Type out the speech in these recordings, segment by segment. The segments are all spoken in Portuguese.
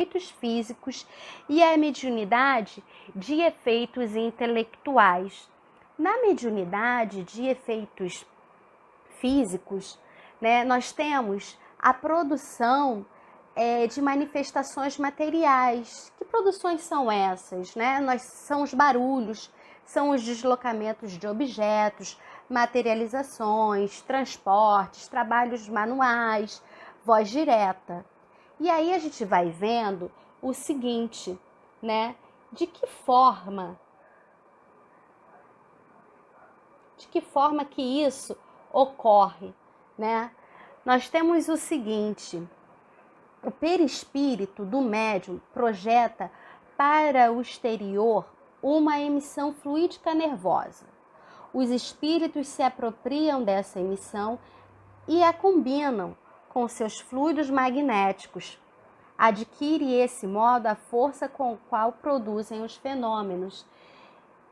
efeitos físicos e a mediunidade de efeitos intelectuais. Na mediunidade de efeitos físicos, né, nós temos a produção de manifestações materiais. Que produções são essas? Né? São os barulhos, são os deslocamentos de objetos, materializações, transportes, trabalhos manuais, voz direta. E aí a gente vai vendo o seguinte, né? De que forma que isso ocorre, né? Nós temos o seguinte: o perispírito do médium projeta para o exterior uma emissão fluídica nervosa. Os espíritos se apropriam dessa emissão e a combinam com seus fluidos magnéticos. Adquire esse modo a força com a qual produzem os fenômenos.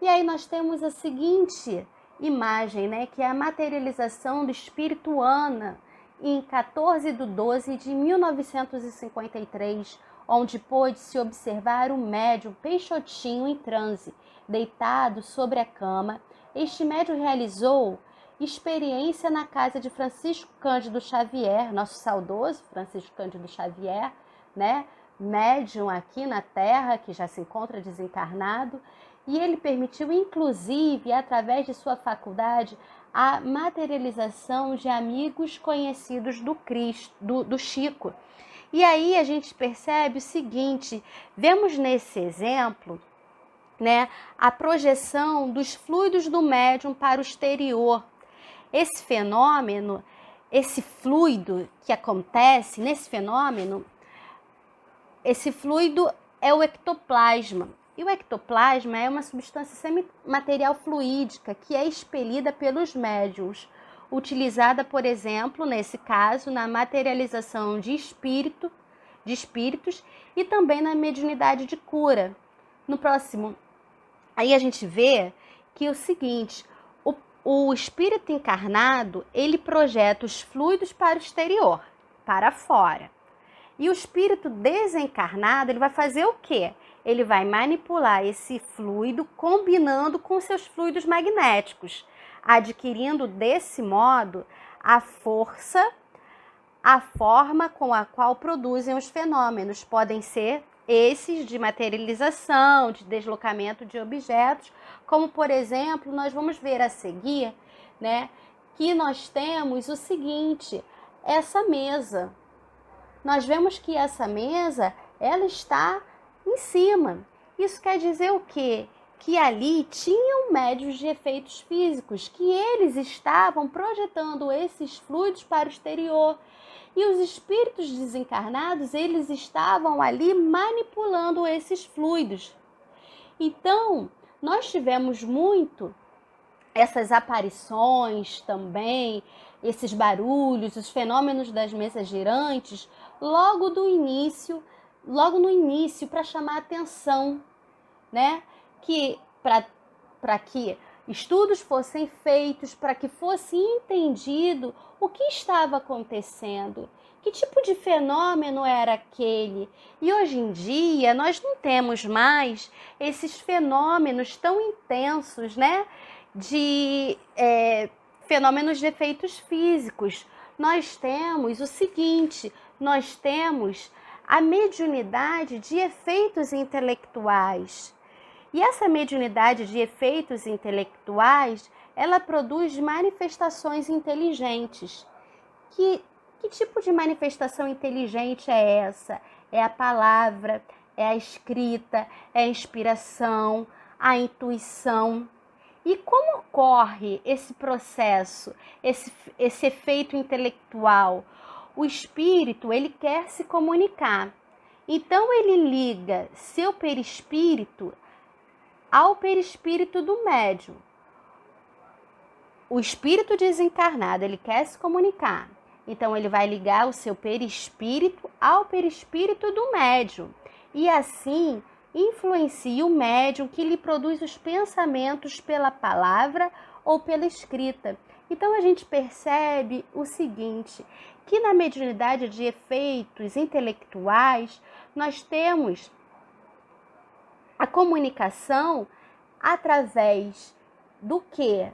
E aí nós temos a seguinte imagem, né, que é a materialização do espírito Ana, em 14/12/1953, onde pôde-se observar o médium Peixotinho em transe, deitado sobre a cama. Este médium realizou experiência na casa de Francisco Cândido Xavier, nosso saudoso Francisco Cândido Xavier, né, médium aqui na Terra, que já se encontra desencarnado, e ele permitiu, inclusive, através de sua faculdade, a materialização de amigos conhecidos do Chico. E aí a gente percebe o seguinte: vemos nesse exemplo, né, a projeção dos fluidos do médium para o exterior. Esse fenômeno, esse fluido que acontece nesse fenômeno, esse fluido é o ectoplasma. E o ectoplasma é uma substância semimaterial fluídica que é expelida pelos médiuns, utilizada, por exemplo, nesse caso, na materialização de espíritos e também na mediunidade de cura. No próximo, aí a gente vê que é o seguinte: o espírito encarnado, ele projeta os fluidos para o exterior, para fora. E o espírito desencarnado, ele vai fazer o quê? Ele vai manipular esse fluido combinando com seus fluidos magnéticos, adquirindo desse modo a força, a forma com a qual produzem os fenômenos. Podem ser esses de materialização, de deslocamento de objetos, como, por exemplo, nós vamos ver a seguir, né, que nós temos o seguinte: essa mesa. Nós vemos que essa mesa, ela está em cima. Isso quer dizer o quê? Que ali tinham médios de efeitos físicos, que eles estavam projetando esses fluidos para o exterior. E os espíritos desencarnados, eles estavam ali manipulando esses fluidos. Então, nós tivemos muito essas aparições também, esses barulhos, os fenômenos das mesas girantes, logo no início, para chamar a atenção, né? Que para que estudos fossem feitos, para que fosse entendido o que estava acontecendo, que tipo de fenômeno era aquele. E hoje em dia nós não temos mais esses fenômenos tão intensos, né? De fenômenos de efeitos físicos. Nós temos o seguinte: nós temos a mediunidade de efeitos intelectuais. E essa mediunidade de efeitos intelectuais, ela produz manifestações inteligentes. Que tipo de manifestação inteligente é essa? É a palavra, é a escrita, é a inspiração, a intuição. E como ocorre esse processo, esse efeito intelectual? O espírito, ele quer se comunicar. Então, ele liga seu perispírito ao perispírito do médium. O espírito desencarnado, ele quer se comunicar. Então, ele vai ligar o seu perispírito ao perispírito do médium. E assim, influencia o médium, que lhe produz os pensamentos pela palavra ou pela escrita. Então, a gente percebe o seguinte, que na mediunidade de efeitos intelectuais, nós temos a comunicação através do quê?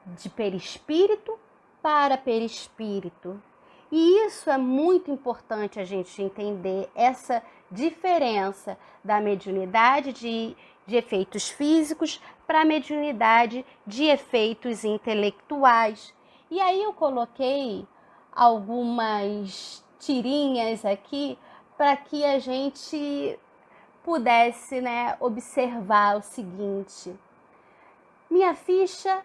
De perispírito para perispírito. E isso é muito importante a gente entender, essa diferença da mediunidade de efeitos físicos para a mediunidade de efeitos intelectuais. E aí eu coloquei algumas tirinhas aqui para que a gente pudesse, observar o seguinte. Minha ficha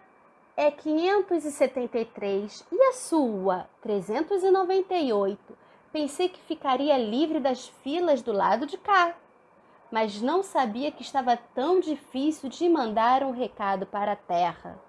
é 573 e a sua 398. Pensei que ficaria livre das filas do lado de cá, mas não sabia que estava tão difícil de mandar um recado para a Terra.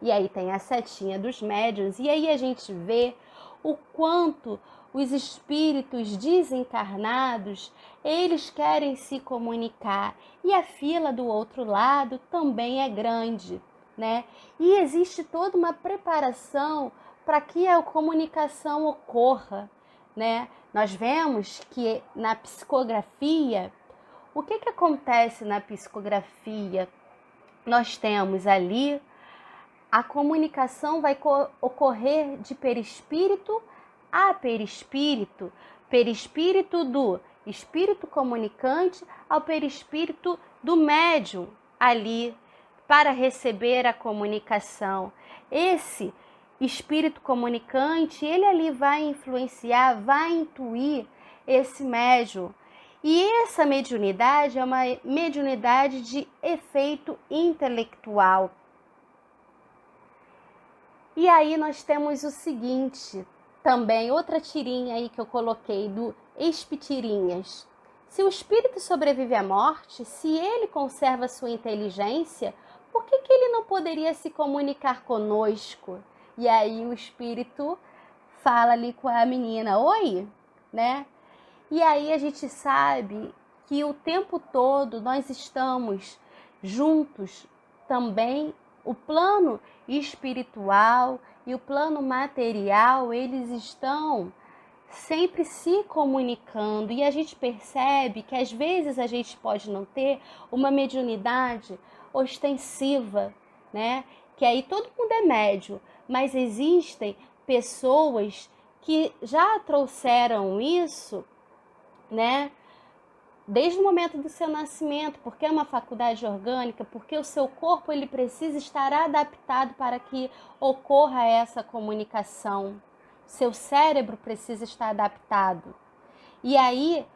E aí tem a setinha dos médiuns, e aí a gente vê o quanto os espíritos desencarnados, eles querem se comunicar, e a fila do outro lado também é grande, né? E existe toda uma preparação para que a comunicação ocorra, né? Nós vemos que na psicografia, o que acontece na psicografia? Nós temos ali, a comunicação vai ocorrer de perispírito a perispírito, perispírito do espírito comunicante ao perispírito do médium ali, para receber a comunicação. Esse espírito comunicante, ele ali vai influenciar, vai intuir esse médium. E essa mediunidade é uma mediunidade de efeito intelectual. E aí nós temos o seguinte, também outra tirinha aí que eu coloquei do Espitirinhas. Se o espírito sobrevive à morte, se ele conserva sua inteligência, por que ele não poderia se comunicar conosco? E aí o espírito fala ali com a menina, oi, né? E aí a gente sabe que o tempo todo nós estamos juntos também. O plano espiritual e o plano material, eles estão sempre se comunicando, e a gente percebe que às vezes a gente pode não ter uma mediunidade ostensiva, né? Que aí todo mundo é médium, mas existem pessoas que já trouxeram isso, né? Desde o momento do seu nascimento, porque é uma faculdade orgânica, porque o seu corpo ele precisa estar adaptado para que ocorra essa comunicação. Seu cérebro precisa estar adaptado. E aí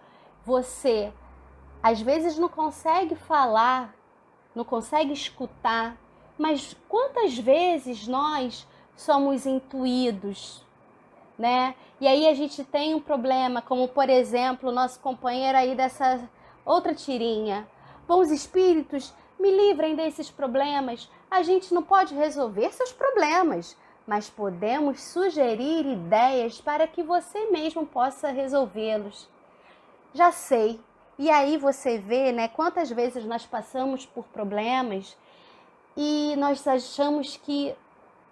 você, às vezes, não consegue falar, não consegue escutar, mas quantas vezes nós somos intuídos, né? E aí a gente tem um problema, como por exemplo, o nosso companheiro aí dessa outra tirinha. Bons espíritos, me livrem desses problemas. A gente não pode resolver seus problemas, mas podemos sugerir ideias para que você mesmo possa resolvê-los. Já sei. E aí você vê, né, quantas vezes nós passamos por problemas e nós achamos que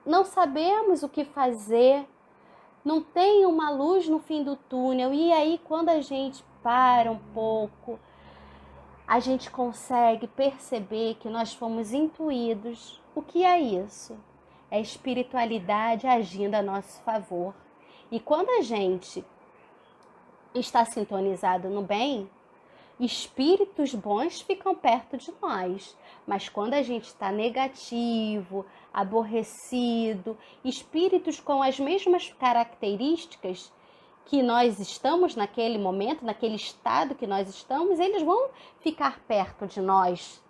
não sabemos o que fazer, não tem uma luz no fim do túnel. E aí, quando a gente para um pouco, a gente consegue perceber que nós fomos intuídos. O que é isso? É a espiritualidade agindo a nosso favor. E quando a gente está sintonizado no bem, espíritos bons ficam perto de nós. Mas quando a gente está negativo, aborrecido, espíritos com as mesmas características que nós estamos naquele momento, naquele estado que nós estamos, eles vão ficar perto de nós.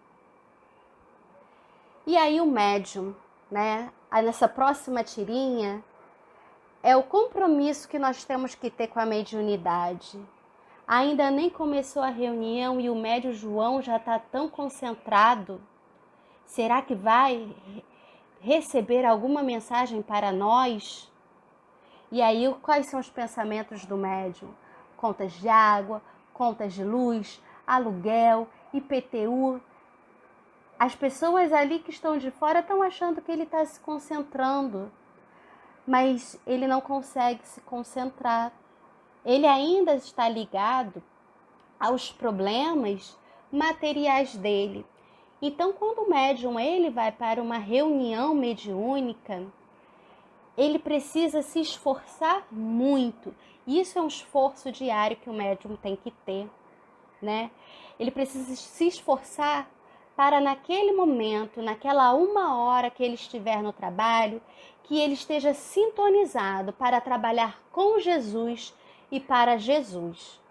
E aí o médium, né? Nessa próxima tirinha, é o compromisso que nós temos que ter com a mediunidade. Ainda nem começou a reunião e o médium João já está tão concentrado. Será que vai receber alguma mensagem para nós? E aí, quais são os pensamentos do médium? Contas de água, contas de luz, aluguel, IPTU. As pessoas ali que estão de fora estão achando que ele está se concentrando, mas ele não consegue se concentrar. Ele ainda está ligado aos problemas materiais dele. Então, quando o médium ele vai para uma reunião mediúnica, ele precisa se esforçar muito. Isso é um esforço diário que o médium tem que ter, né? Ele precisa se esforçar para naquele momento, naquela 1 hora que ele estiver no trabalho, que ele esteja sintonizado para trabalhar com Jesus e para Jesus.